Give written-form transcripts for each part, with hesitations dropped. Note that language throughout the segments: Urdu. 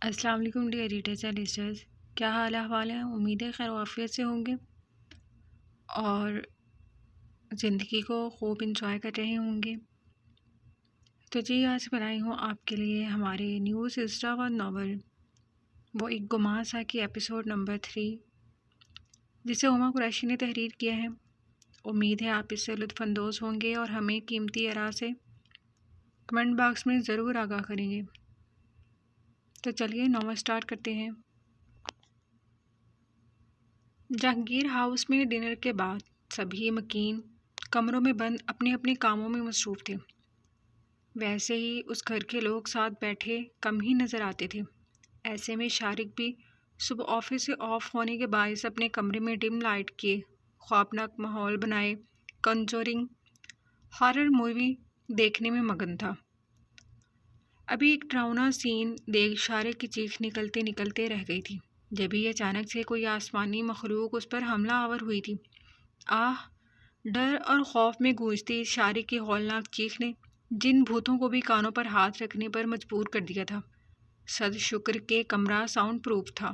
السلام علیکم ڈیئر ریڈرز اینڈ لسنرز، کیا حال احوال ہیں؟ امید ہے خیر و عافیت سے ہوں گے اور زندگی کو خوب انجوائے کر رہے ہوں گے۔ تو جی آج بنائی ہوں آپ کے لیے ہمارے نیوز اسٹا ناول وہ ایک گماں سا کی ایپیسوڈ نمبر 3، جسے ہما قریشی نے تحریر کیا ہے۔ امید ہے آپ اس سے لطف اندوز ہوں گے اور ہمیں قیمتی آراء سے کمنٹ باکس میں ضرور آگاہ کریں گے۔ تو چلیے ناول سٹارٹ کرتے ہیں۔ جہانگیر ہاؤس میں ڈنر کے بعد سبھی مکین کمروں میں بند اپنے اپنے کاموں میں مصروف تھے۔ ویسے ہی اس گھر کے لوگ ساتھ بیٹھے کم ہی نظر آتے تھے۔ ایسے میں شارق بھی صبح آفس سے آف ہونے کے باعث اپنے کمرے میں ڈم لائٹ کیے خوابناک ماحول بنائے کنجورنگ ہارر مووی دیکھنے میں مگن تھا۔ ابھی ایک ڈراؤنا سین دیکھ شارق کی چیخ نکلتے نکلتے رہ گئی تھی جبھی اچانک سے کوئی آسمانی مخلوق اس پر حملہ آور ہوئی تھی۔ آہ! ڈر اور خوف میں گونجتی شارق کی ہولناک چیخ نے جن بھوتوں کو بھی کانوں پر ہاتھ رکھنے پر مجبور کر دیا تھا۔ صد شکر کہ کمرہ ساؤنڈ پروف تھا۔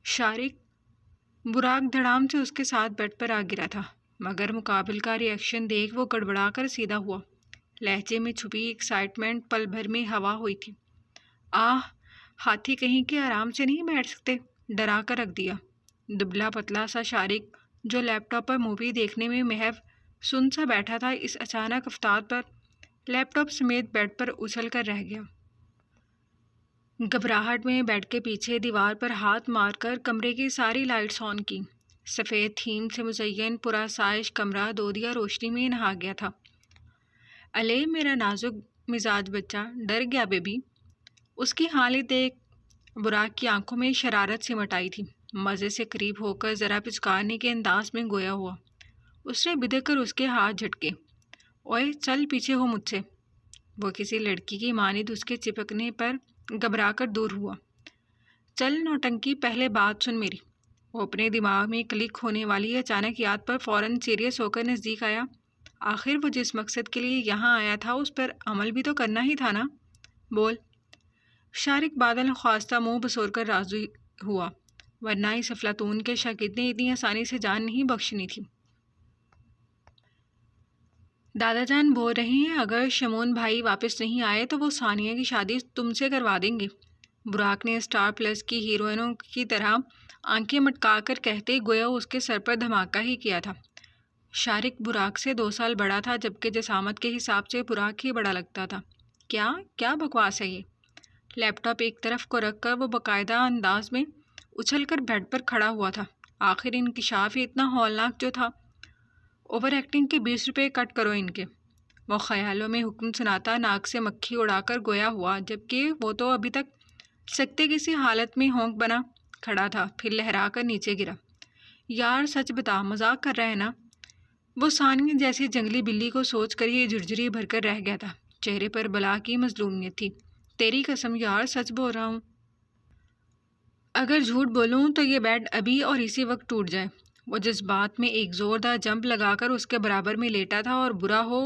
شارق براق دھڑام سے اس کے ساتھ بیڈ پر آ گرا تھا، مگر مقابل کا ری ایکشن دیکھ وہ گڑبڑا کر سیدھا ہوا۔ لہجے میں چھپی ایکسائٹمنٹ پل بھر میں ہوا ہوئی تھی۔ آہ! ہاتھی کہیں کہ آرام سے نہیں بیٹھ سکتے، ڈرا کر رکھ دیا۔ دبلا پتلا سا شارق جو لیپ ٹاپ پر مووی دیکھنے میں محو سن سا بیٹھا تھا، اس اچانک افتاد پر لیپ ٹاپ سمیت بیڈ پر اچھل کر رہ گیا۔ گھبراہٹ میں بیڈ کے پیچھے دیوار پر ہاتھ مار کر کمرے کی ساری لائٹس آن کی۔ سفید تھیم سے مزین پرآسائش کمرہ دودیا روشنی میں نہا گیا تھا۔ الے میرا نازک مزاج بچہ، ڈر گیا بیبی؟ اس کی حالت دیکھ براق کی آنکھوں میں شرارت سمٹ آئی تھی۔ مزے سے قریب ہو کر ذرا پچکارنے کے انداز میں گویا ہوا۔ اس نے بدک کر اس کے ہاتھ جھٹکے۔ اوئے چل پیچھے ہو مجھ سے۔ وہ کسی لڑکی کی مانند اس کے چپکنے پر گھبرا کر دور ہوا۔ چل نوٹنکی، پہلے بات سن میری۔ وہ اپنے دماغ میں کلک ہونے والی اچانک یاد پر فوراً سیریس ہو کر نزدیک آیا۔ آخر وہ جس مقصد کے لیے یہاں آیا تھا اس پر عمل بھی تو کرنا ہی تھا نا؟ بول۔ شارق بادل خواستہ منہ بسور کر راضی ہوا، ورنہ اس افلاطون کے شاگرد نے اتنی آسانی سے جان نہیں بخشنی تھی۔ دادا جان بول رہے ہیں اگر شمون بھائی واپس نہیں آئے تو وہ ثانیہ کی شادی تم سے کروا دیں گے۔ براق نے اسٹار پلس کی ہیروئنوں کی طرح آنکھیں مٹکا کر کہتے گویا اس کے سر پر دھماکہ ہی کیا تھا۔ شارق براق سے 2 سال بڑا تھا جبکہ جسامت کے حساب سے براق ہی بڑا لگتا تھا۔ کیا بکواس ہے یہ؟ لیپ ٹاپ ایک طرف کو رکھ کر وہ باقاعدہ انداز میں اچھل کر بیڈ پر کھڑا ہوا تھا۔ آخر انکشاف ہی اتنا ہولناک جو تھا۔ اوور ایکٹنگ کے 20 روپے کٹ کرو ان کے۔ وہ خیالوں میں حکم سناتا ناک سے مکھی اڑا کر گویا ہوا جبکہ وہ تو ابھی تک سکتے کسی حالت میں ہونک بنا کھڑا تھا، پھر لہرا کر نیچے گرا۔ یار سچ بتا، مذاق کر رہا ہے نا؟ وہ ثانیہ جیسی جنگلی بلی کو سوچ کر ہی جھرجھری بھر کر رہ گیا تھا۔ چہرے پر بلا کی مظلومیت تھی۔ تیری قسم یار سچ بول رہا ہوں۔ اگر جھوٹ بولوں تو یہ بیڈ ابھی اور اسی وقت ٹوٹ جائے۔ وہ جذبات میں ایک زوردار جمپ لگا کر اس کے برابر میں لیٹا تھا اور برا ہو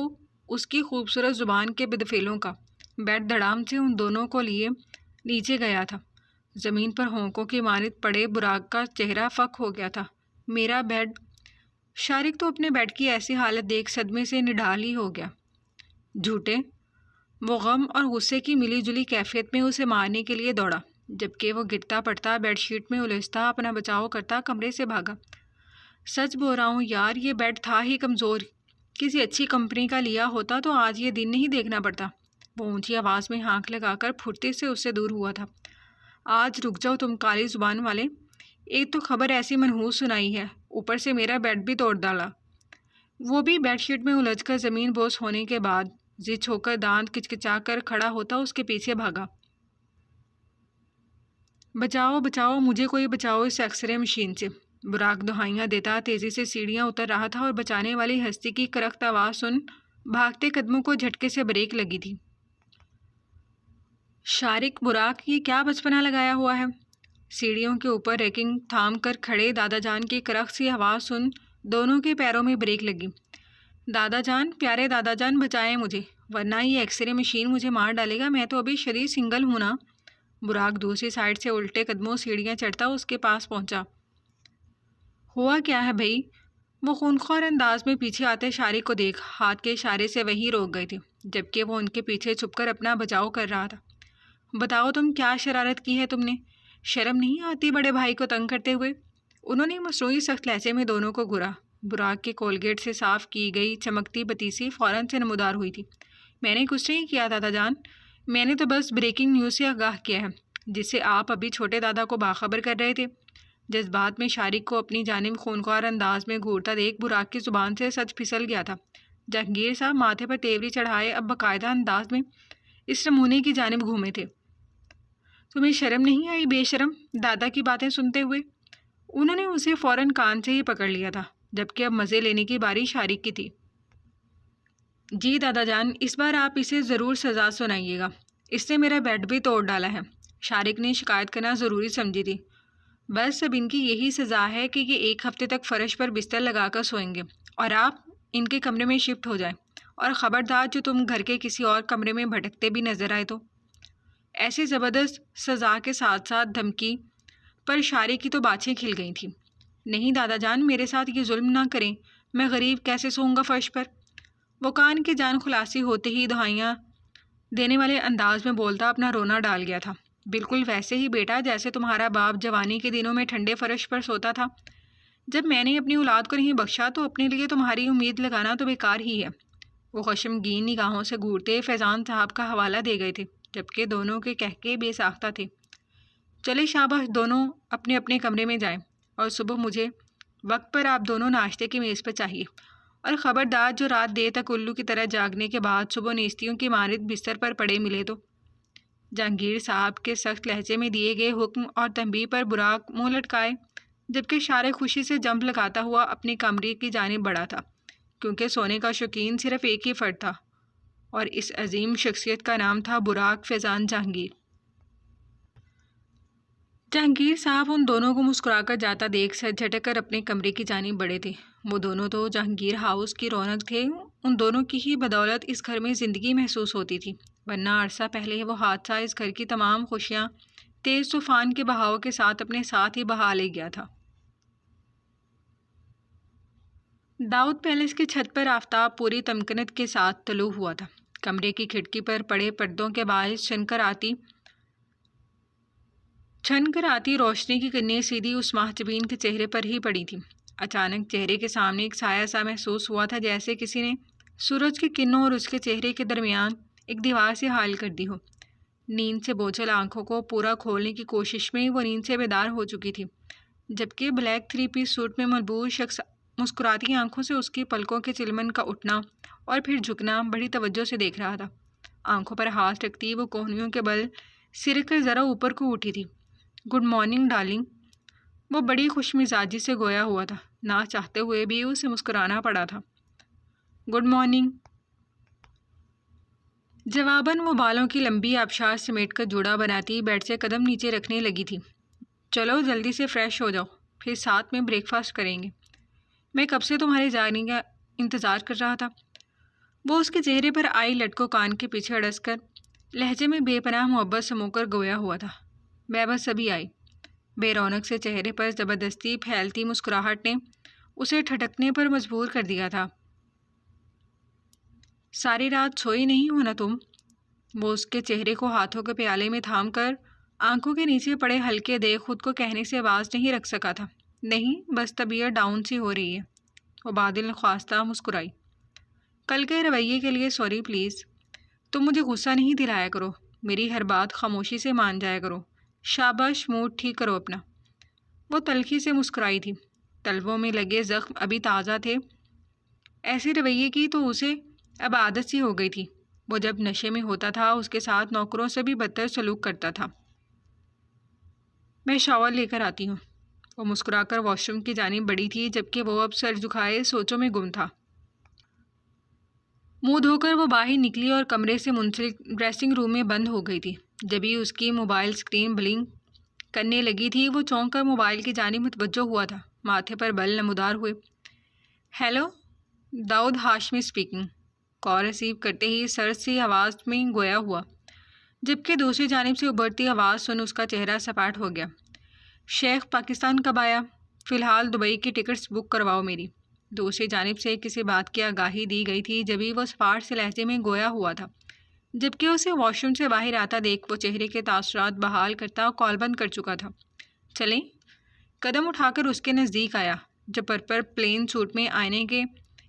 اس کی خوبصورت زبان کے بدفعلوں کا۔ بیڈ دھڑام سے ان دونوں کو لیے نیچے گیا تھا۔ زمین پر ہونکوں کی مانند پڑے براق کا چہرہ فک ہو گیا تھا۔ میرا بیڈ؟ شارق تو اپنے بیڈ کی ایسی حالت دیکھ صدمے سے نڈال ہی ہو گیا۔ جھوٹے؟ وہ غم اور غصے کی ملی جلی کیفیت میں اسے مارنے کے لیے دوڑا جبکہ وہ گرتا پڑتا بیڈ شیٹ میں الجھتا اپنا بچاؤ کرتا کمرے سے بھاگا۔ سچ بول رہا ہوں یار، یہ بیڈ تھا ہی کمزور، کسی اچھی کمپنی کا لیا ہوتا تو آج یہ دن نہیں دیکھنا پڑتا۔ وہ اونچی آواز میں ہانک لگا کر پھرتی سے اس سے دور ہوا تھا۔ آج رک جاؤ تم کالی زبان والے، ایک تو خبر ایسی منحوس سنائی ہے، اوپر سے میرا بیڈ بھی توڑ ڈالا۔ وہ بھی بیڈ شیٹ میں الجھ کر زمین بوس ہونے کے بعد زچ ہو کر دانت کچکچا کر کھڑا ہوتا اس کے پیچھے بھاگا۔ بچاؤ بچاؤ، مجھے کوئی بچاؤ اس ایکس رے مشین سے۔ براق دہائیاں دیتا تیزی سے سیڑھیاں اتر رہا تھا اور بچانے والی ہستی کی کرخت آواز سن بھاگتے قدموں کو جھٹکے سے بریک لگی تھی۔ شارق، براق یہ کیا بچپنا لگایا ہوا ہے؟ سیڑھیوں کے اوپر ریکنگ تھام کر کھڑے دادا جان کی کرخت سی آواز سن دونوں کے پیروں میں بریک لگی۔ دادا جان، پیارے دادا جان، بچائیں مجھے، ورنہ یہ ایکس رے مشین مجھے مار ڈالے گا، میں تو ابھی شدید سنگل ہوں نا۔ براق دوسری سائڈ سے الٹے قدموں سیڑھیاں چڑھتا اس کے پاس پہنچا۔ ہوا کیا ہے بھائی؟ وہ خونخوار انداز میں پیچھے آتے شارق کو دیکھ ہاتھ کے اشارے سے وہیں روک گئے تھے، جبکہ وہ ان کے پیچھے چھپ کر اپنا بچاؤ کر رہا تھا۔ بتاؤ تم کیا شرارت کی ہے تم نے؟ شرم نہیں آتی بڑے بھائی کو تنگ کرتے ہوئے؟ انہوں نے مصنوعی سخت لہجے میں دونوں کو گھورا۔ براق کے کولگیٹ سے صاف کی گئی چمکتی پتیسی فوراً سے نمودار ہوئی تھی۔ میں نے کچھ نہیں کیا دادا جان، میں نے تو بس بریکنگ نیوز سے آگاہ کیا ہے، جس سے آپ ابھی چھوٹے دادا کو باخبر کر رہے تھے۔ جذبات میں شارق کو اپنی جانب خونخوار انداز میں گھورتا دیکھ براق کی زبان سے سچ پھسل گیا تھا۔ جہانگیر صاحب ماتھے پر تیوری چڑھائے اب باقاعدہ انداز میں اس نمونے کی جانب گھومے تھے۔ تمہیں شرم نہیں آئی بے شرم دادا کی باتیں سنتے ہوئے؟ انہوں نے اسے فوراً کان سے ہی پکڑ لیا تھا، جبکہ اب مزے لینے کی باری شارق کی تھی۔ جی دادا جان، اس بار آپ اسے ضرور سزا سنائیے گا، اس نے میرا بیڈ بھی توڑ ڈالا ہے، شارق نے شکایت کرنا ضروری سمجھی تھی۔ بس اب ان کی یہی سزا ہے کہ یہ 1 ہفتے تک فرش پر بستر لگا کر سوئیں گے اور آپ ان کے کمرے میں شفٹ ہو جائیں، اور خبردار جو تم گھر کے کسی اور کمرے میں بھٹکتے بھی نظر آئے تو۔ ایسی زبردست سزا کے ساتھ ساتھ دھمکی پر شارق کی تو باچھیں کھل گئی تھیں۔ نہیں دادا جان، میرے ساتھ یہ ظلم نہ کریں، میں غریب کیسے سوؤں گا فرش پر؟ وہ کان کی جان خلاصی ہوتے ہی دہائیاں دینے والے انداز میں بولتا اپنا رونا ڈال گیا تھا۔ بالکل ویسے ہی بیٹا جیسے تمہارا باپ جوانی کے دنوں میں ٹھنڈے فرش پر سوتا تھا۔ جب میں نے اپنی اولاد کو نہیں بخشا تو اپنے لیے تمہاری امید لگانا تو بیکار ہی ہے۔ وہ غشمگین نگاہوں سے گھورتے فیضان صاحب کا حوالہ دے گئے تھے، جبکہ دونوں کے کہکے بے ساختہ تھے۔ چلے شاباش، دونوں اپنے اپنے کمرے میں جائیں، اور صبح مجھے وقت پر آپ دونوں ناشتے کی میز پر چاہیے، اور خبردار جو رات دیر تک الو کی طرح جاگنے کے بعد صبح نیستیوں کی مانند بستر پر پڑے ملے تو۔ جہانگیر صاحب کے سخت لہجے میں دیے گئے حکم اور تنبیہ پر براق منہ لٹکائے، جبکہ شارق خوشی سے جمپ لگاتا ہوا اپنے کمرے کی جانب بڑھا تھا، کیونکہ سونے کا شوقین صرف ایک ہی فرد تھا، اور اس عظیم شخصیت کا نام تھا براق فیضان جہانگیر۔ جہانگیر صاحب ان دونوں کو مسکرا کر جاتا دیکھ سر جھٹک کر اپنے کمرے کی جانب بڑھے تھے۔ وہ دونوں تو جہانگیر ہاؤس کی رونق تھے، ان دونوں کی ہی بدولت اس گھر میں زندگی محسوس ہوتی تھی، ورنہ عرصہ پہلے وہ حادثہ اس گھر کی تمام خوشیاں تیز طوفان کے بہاؤ کے ساتھ اپنے ساتھ ہی بہا لے گیا تھا۔ داؤد پیلس کی چھت پر آفتاب پوری تمکنت کے ساتھ طلوع ہوا تھا۔ کمرے کی کھڑکی پر پڑے پردوں کے باعث چھن کر آتی روشنی کی کرنیں سیدھی اس محجبین کے چہرے پر ہی پڑی تھی۔ اچانک چہرے کے سامنے ایک سایہ سا محسوس ہوا تھا، جیسے کسی نے سورج کی کرنوں اور اس کے چہرے کے درمیان ایک دیوار سے حائل کر دی ہو۔ نیند سے بوجھل آنکھوں کو پورا کھولنے کی کوشش میں وہ نیند سے بیدار ہو چکی تھی، جبکہ بلیک 3 پیس سوٹ میں ملبوس شخص مسکراتی آنکھوں سے اس کی پلکوں کے چلمن کا اٹھنا اور پھر جھکنا بڑی توجہ سے دیکھ رہا تھا۔ آنکھوں پر ہاتھ رکھتی وہ کوہنیوں کے بل سرک کر ذرا اوپر کو اٹھی تھی۔ گڈ مارننگ ڈارلنگ، وہ بڑی خوش مزاجی سے گویا ہوا تھا، نہ چاہتے ہوئے بھی اسے مسکرانا پڑا تھا۔ گڈ مارننگ، جواباً وہ بالوں کی لمبی آبشار سمیٹ کر جوڑا بناتی بیڈ سے قدم نیچے رکھنے لگی تھی۔ چلو جلدی سے فریش ہو جاؤ، پھر ساتھ میں بریک فاسٹ کریں گے، میں کب سے تمہارے جانے کا انتظار کر رہا تھا۔ وہ اس کے چہرے پر آئی لٹ کو کان کے پیچھے اڑس کر لہجے میں بے پناہ محبت سمو کر گویا ہوا تھا۔ میں بس ابھی آئی۔ بے رونق سے چہرے پر زبردستی پھیلتی مسکراہٹ نے اسے ٹھٹکنے پر مجبور کر دیا تھا۔ ساری رات سوئی نہیں ہو نا تم؟ وہ اس کے چہرے کو ہاتھوں کے پیالے میں تھام کر آنکھوں کے نیچے پڑے ہلکے دے خود کو کہنے سے آواز نہیں رکھ سکا تھا۔ نہیں، بس طبیعت ڈاؤن سی ہو رہی ہے۔ وہ بادل نخواستہ مسکرائی۔ کل کے رویے کے لیے سوری پلیز، تم مجھے غصہ نہیں دلایا کرو، میری ہر بات خاموشی سے مان جایا کرو، شاباش موڈ ٹھیک کرو اپنا۔ وہ تلخی سے مسکرائی تھی، تلووں میں لگے زخم ابھی تازہ تھے۔ ایسے رویے کی تو اسے اب عادت سی ہو گئی تھی۔ وہ جب نشے میں ہوتا تھا اس کے ساتھ نوکروں سے بھی بدتر سلوک کرتا تھا۔ میں شاور لے کر آتی ہوں۔ وہ مسکرا کر واش روم کی جانب بڑھی تھی، جبکہ وہ اب سر جھکائے سوچوں میں گم تھا۔ منہ دھو کر وہ باہر نکلی اور کمرے سے منسلک ڈریسنگ روم میں بند ہو گئی تھی۔ جبھی اس کی موبائل اسکرین بلنک کرنے لگی تھی، وہ چونک کر موبائل کی جانب متوجہ ہوا تھا۔ ماتھے پر بل نمودار ہوئے۔ ہیلو، داؤد ہاشمی اسپیکنگ۔ کال ریسیو کرتے ہی سرد سی آواز میں گویا ہوا۔ جبکہ دوسری جانب سے ابھرتی آواز سن اس کا چہرہ سپاٹ ہو گیا۔ شیخ پاکستان کب آیا؟ فی الحال دبئی کی ٹکٹس بک کرواؤ میری۔ دوسری جانب سے کسی بات کی آگاہی دی گئی تھی جبھی وہ سپاٹ سے لہجے میں گویا ہوا تھا، جبکہ اسے واش روم سے باہر آتا دیکھ وہ چہرے کے تاثرات بحال کرتا کال بند کر چکا تھا۔ چلیں؟ قدم اٹھا کر اس کے نزدیک آیا جو پرپر پلین سوٹ میں آئینے کے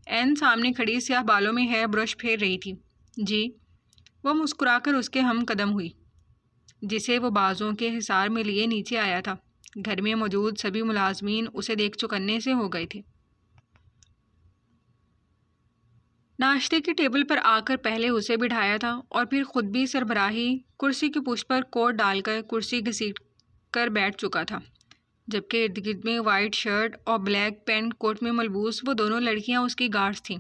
عین سامنے کھڑی سیاہ بالوں میں ہیئر برش پھیر رہی تھی۔ جی؟ وہ مسکرا کر اس کے ہم قدم ہوئی، جسے وہ بازوں کے حصار میں لیے نیچے آیا تھا۔ گھر میں موجود سبھی ملازمین اسے دیکھ چکنے سے ہو گئے تھے۔ ناشتے کی ٹیبل پر آ کر پہلے اسے بٹھایا تھا اور پھر خود بھی سربراہی کرسی کی پشت پر کوٹ ڈال کر کرسی گھسیٹ کر بیٹھ چکا تھا، جبکہ ارد گرد میں وائٹ شرٹ اور بلیک پینٹ کوٹ میں ملبوس وہ دونوں لڑکیاں اس کی گارڈز تھیں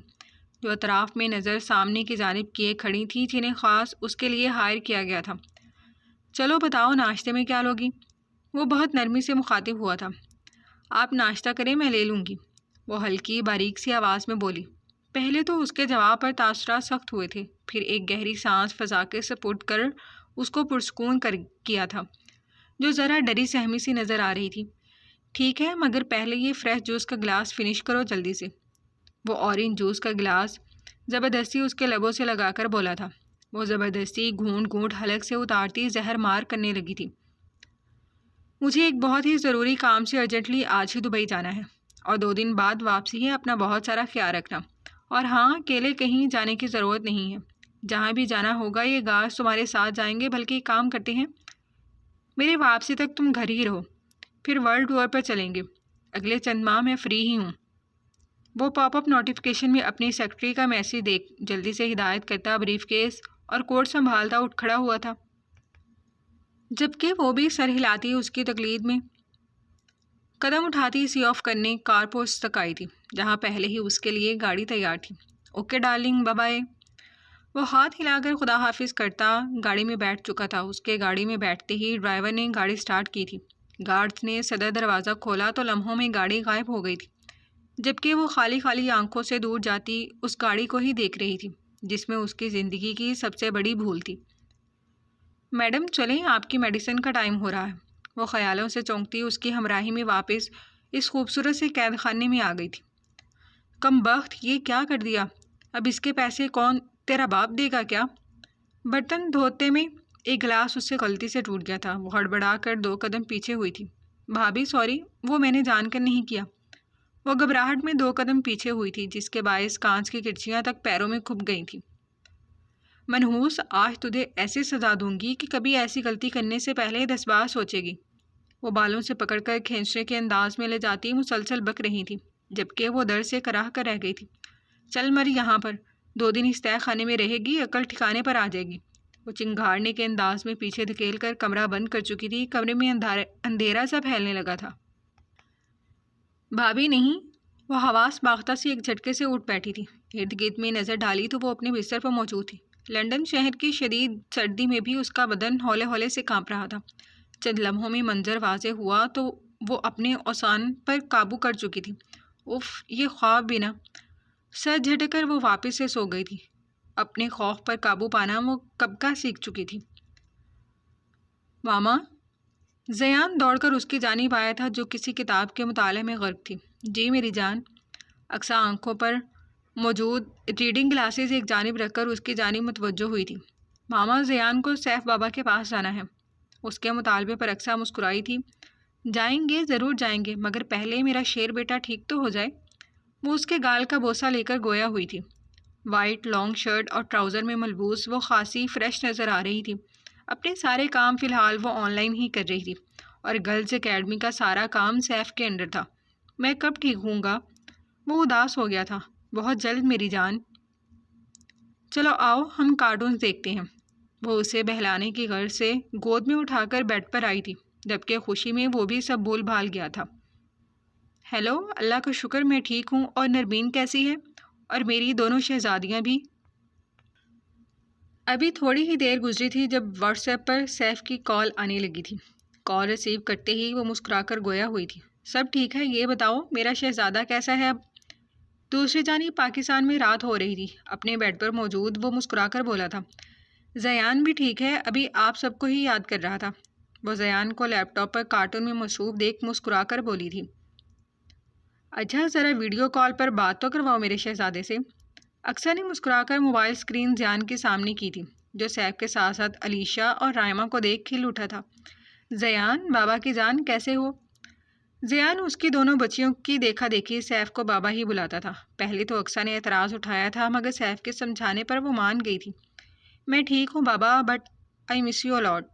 جو اطراف میں نظر سامنے کی جانب کیے کھڑی تھیں، جنہیں خاص اس کے لیے ہائر کیا گیا تھا۔ چلو بتاؤ ناشتے میں کیا لوگی؟ وہ بہت نرمی سے مخاطب ہوا تھا۔ آپ ناشتہ کریں، میں لے لوں گی، وہ ہلکی باریک سی آواز میں بولی۔ پہلے تو اس کے جواب پر تاثرات سخت ہوئے تھے، پھر ایک گہری سانس پھنسا کے سپرد کر اس کو پرسکون کیا تھا جو ذرا ڈری سہمی سی نظر آ رہی تھی۔ ٹھیک ہے، مگر پہلے یہ فریش جوس کا گلاس فنش کرو جلدی سے۔ وہ اورنج جوس کا گلاس زبردستی اس کے لبوں سے لگا کر بولا تھا۔ وہ زبردستی گھونٹ گھونٹ حلق سے اتارتی زہر مار کرنے لگی تھی۔ مجھے ایک بہت ہی ضروری کام سے ارجنٹلی آج ہی دبئی جانا ہے اور 2 دن بعد واپسی ہے، اپنا بہت سارا خیال رکھنا، اور ہاں اکیلے کہیں جانے کی ضرورت نہیں ہے، جہاں بھی جانا ہوگا یہ گارڈز تمہارے ساتھ جائیں گے، بلکہ ایک کام کرتے ہیں، میرے واپسی تک تم گھر ہی رہو، پھر ورلڈ ٹور پر چلیں گے، اگلے چند ماہ میں فری ہی ہوں۔ وہ پاپ اپ نوٹیفیکیشن میں اپنی سیکرٹری کا میسیج دیکھ جلدی سے ہدایت کرتا بریف کیس اور کوٹ سنبھالتا اٹھ کھڑا ہوا تھا، جبکہ وہ بھی سر ہلاتی اس کی تقلید میں قدم اٹھاتی سی آف کرنے کار پوسٹ تک آئی تھی، جہاں پہلے ہی اس کے لیے گاڑی تیار تھی۔ Okay darling, bye bye. وہ ہاتھ ہلا کر خدا حافظ کرتا گاڑی میں بیٹھ چکا تھا۔ اس کے گاڑی میں بیٹھتے ہی ڈرائیور نے گاڑی سٹارٹ کی تھی۔ گارڈز نے صدر دروازہ کھولا تو لمحوں میں گاڑی غائب ہو گئی تھی، جبکہ وہ خالی خالی آنکھوں سے دور جاتی اس گاڑی کو ہی دیکھ رہی تھی جس میں اس کی زندگی کی سب سے بڑی بھول تھی۔ میڈم چلیں، آپ کی میڈیسن کا ٹائم ہو رہا ہے۔ وہ خیالوں سے چونکتی اس کی ہمراہی میں واپس اس خوبصورت سے قید خانے میں آ گئی تھی۔ کم بخت، یہ کیا کر دیا؟ اب اس کے پیسے کون، تیرا باپ دے گا کیا؟ برتن دھوتے میں ایک گلاس اس سے غلطی سے ٹوٹ گیا تھا۔ وہ ہڑبڑا کر 2 قدم پیچھے ہوئی تھی۔ بھابھی سوری، وہ میں نے جان کر نہیں کیا۔ وہ گھبراہٹ میں 2 قدم پیچھے ہوئی تھی، جس کے باعث کانچ کی کرچیاں تک پیروں میں کھپ گئی تھیں۔ منحوس، آج تجھے ایسی سزا دوں گی کہ کبھی ایسی غلطی کرنے سے پہلے 10 بار سوچے گی۔ وہ بالوں سے پکڑ کر کھینچنے کے انداز میں لے جاتی مسلسل بک رہی تھی، جبکہ وہ ڈر سے کراہ کر رہ گئی تھی۔ چل مر یہاں پر، 2 دن اس تہہ خانے میں رہے گی، عقل ٹھکانے پر آ جائے گی۔ وہ چنگھاڑنے کے انداز میں پیچھے دھکیل کر کمرہ بند کر چکی تھی۔ کمرے میں اندھیرا سا پھیلنے لگا تھا۔ بھابھی نہیں، وہ حواس باختہ سی ایک جھٹکے سے اٹھ بیٹھی تھی۔ ارد گرد میں نظر ڈالی تو وہ اپنے بستر پر موجود تھی۔ لندن شہر کی شدید سردی میں بھی اس کا بدن ہولے ہولے سے کانپ رہا تھا۔ چند لمحوں میں منظر واضح ہوا تو وہ اپنے اوسان پر قابو کر چکی تھی۔ اف، یہ خواب بھی نہ۔ سر جھٹک کر وہ واپس سے سو گئی تھی۔ اپنے خوف پر قابو پانا وہ کب کا سیکھ چکی تھی۔ ماما، زیان دوڑ کر اس کی جانب آیا تھا جو کسی کتاب کے مطالعے میں غرق تھی۔ جی میری جان۔ اقصیٰ آنکھوں پر موجود ریڈنگ گلاسز ایک جانب رکھ کر اس کی جانب متوجہ ہوئی تھی۔ ماما، زیان کو سیف بابا کے پاس جانا ہے۔ اس کے مطالبے پر اقصیٰ مسکرائی تھی۔ جائیں گے، ضرور جائیں گے، مگر پہلے میرا شیر بیٹا ٹھیک تو ہو جائے۔ وہ اس کے گال کا بوسہ لے کر گویا ہوئی تھی۔ وائٹ لانگ شرٹ اور ٹراؤزر میں ملبوس وہ خاصی فریش نظر آ رہی تھی۔ اپنے سارے کام فی الحال وہ آن لائن ہی کر رہی تھی اور گرلز اکیڈمی کا سارا کام سیف کے انڈر تھا۔ میں کب ٹھیک ہوں گا؟ وہ اداس ہو گیا تھا۔ بہت جلد میری جان۔ چلو آؤ ہم کارٹونز دیکھتے ہیں۔ وہ اسے بہلانے کی غرض سے گود میں اٹھا کر بیڈ پر آئی تھی، جبکہ خوشی میں وہ بھی سب بھول بھال گیا تھا۔ ہیلو، اللہ کا شکر میں ٹھیک ہوں، اور نرمین کیسی ہے؟ اور میری دونوں شہزادیاں بھی؟ ابھی تھوڑی ہی دیر گزری تھی جب واٹس ایپ پر سیف کی کال آنے لگی تھی۔ کال ریسیو کرتے ہی وہ مسکرا کر گویا ہوئی تھی۔ سب ٹھیک ہے، یہ بتاؤ میرا شہزادہ کیسا ہے اب؟ دوسری جانب پاکستان میں رات ہو رہی تھی۔ اپنے بیڈ پر موجود وہ مسکرا کر بولا تھا۔ زیان بھی ٹھیک ہے، ابھی آپ سب کو ہی یاد کر رہا تھا۔ وہ زیان کو لیپ ٹاپ پر کارٹون میں مصروف دیکھ مسکرا کر بولی تھی۔ اچھا ذرا ویڈیو کال پر بات تو کرواؤ میرے شہزادے سے۔ اکثر نے مسکرا کر موبائل اسکرین زیان کے سامنے کی تھی، جو سیف کے ساتھ ساتھ علیشا اور رائمہ کو دیکھ کھل اٹھا تھا۔ زیان، بابا کی جان کیسے ہو؟ زیان اس کی دونوں بچیوں کی دیکھا دیکھی سیف کو بابا ہی بلاتا تھا۔ پہلے تو اکثر نے اعتراض اٹھایا تھا، مگر سیف کے سمجھانے پر وہ مان گئی تھی۔ میں ٹھیک ہوں بابا، but I miss you lot.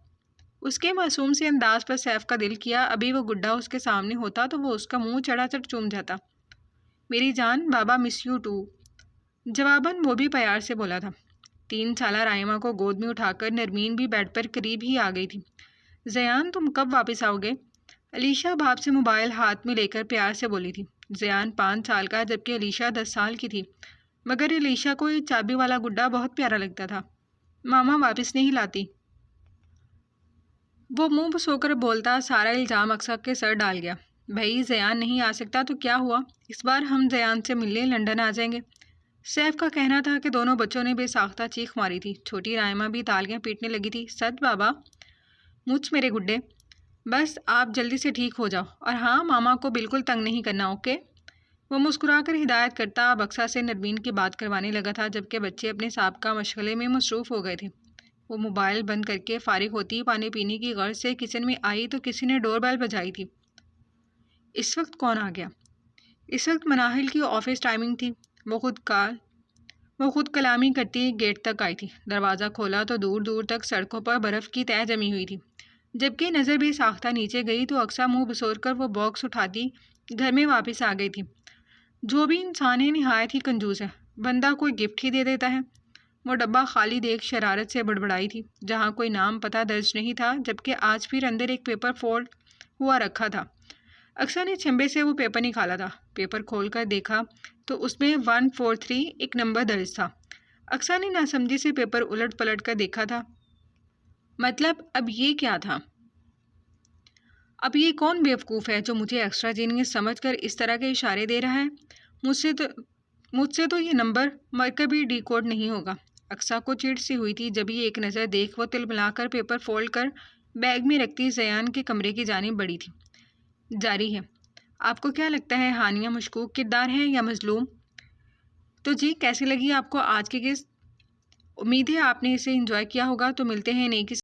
اس کے معصوم سے انداز پر سیف کا دل کیا ابھی وہ گڈا اس کے سامنے ہوتا تو وہ اس کا منہ چڑھا چڑھ چوم جاتا۔ میری جان، بابا مس یو ٹو، جواباً وہ بھی پیار سے بولا تھا۔ 3 سالہ رائمہ کو گود میں اٹھا کر نرمین بھی بیڈ پر قریب ہی آ گئی تھی۔ زیان، تم کب واپس آؤ گے؟ علیشا باپ سے موبائل ہاتھ میں لے کر پیار سے بولی تھی۔ زیان 5 سال کا جبکہ علیشا 10 سال کی تھی، مگر علیشا کو یہ چابی والا گڈا بہت پیارا لگتا تھا۔ ماما واپس نہیں لاتی، وہ منہ سو کر بولتا۔ سارا الزام اقصیٰ کے سر ڈال گیا۔ بھائی زیان نہیں آ سکتا تو کیا ہوا، اس بار ہم زیان سے ملنے لندن آ جائیں گے۔ سیف کا کہنا تھا کہ دونوں بچوں نے بے ساختہ چیخ ماری تھی۔ چھوٹی رائمہ بھی تالیاں پیٹنے لگی تھی۔ سچ بابا؟ مجھ میرے گڈے، بس آپ جلدی سے ٹھیک ہو جاؤ، اور ہاں ماما کو بالکل تنگ نہیں کرنا، اوکے؟ وہ مسکرا کر ہدایت کرتا اب اقصیٰ سے نرمین کی بات کروانے لگا تھا، جبکہ بچے اپنے سابقہ مشغلے میں مصروف ہو گئے تھے۔ وہ موبائل بند کر کے فارغ ہوتی پانی پینے کی غرض سے کچن میں آئی تو کسی نے ڈور بیل بجائی تھی۔ اس وقت کون آ گیا؟ اس وقت مناہل کی آفس ٹائمنگ تھی۔ وہ خود کلامی کرتی گیٹ تک آئی تھی۔ دروازہ کھولا تو دور دور تک سڑکوں پر برف کی تہہ جمی ہوئی تھی۔ جبکہ نظر بے ساختہ نیچے گئی تو اقصیٰ منہ بسور کر وہ باکس اٹھاتی گھر میں واپس آ گئی تھی۔ جو بھی انسان ہے نہایت ہی کنجوس ہے، بندہ کوئی گفٹ ہی دے دیتا ہے۔ وہ ڈبہ خالی دیکھ شرارت سے بڑبڑائی تھی، جہاں کوئی نام پتہ درج نہیں تھا، جبکہ آج پھر اندر ایک پیپر فولڈ ہوا رکھا تھا۔ اقصیٰ نے چھمبے سے وہ پیپر نکالا تھا۔ پیپر کھول کر دیکھا تو اس میں 143 ایک نمبر درج تھا۔ اقصیٰ نے ناسمجھی سے پیپر الٹ پلٹ کر دیکھا تھا۔ مطلب اب یہ کیا تھا؟ اب یہ کون بیوقوف ہے جو مجھے ایکسٹرا جینیس سمجھ کر اس طرح کے اشارے دے رہا ہے؟ مجھ سے تو یہ نمبر مرکبی ڈی کوڈ نہیں ہوگا۔ اقصیٰ کو چڑ سی ہوئی تھی، جب ہی ایک نظر دیکھ وہ تل ملا کر پیپر فولڈ کر بیگ میں رکھتی زیان کے کمرے کی جانب بڑھی تھی۔ جاری ہے، آپ کو کیا لگتا ہے ہانیہ مشکوک کردار ہے یا مظلوم؟ تو جی، کیسی لگی آپ کو آج کی قسط؟ امید ہے آپ نے اسے انجوائے کیا ہوگا۔ تو ملتے ہیں نئی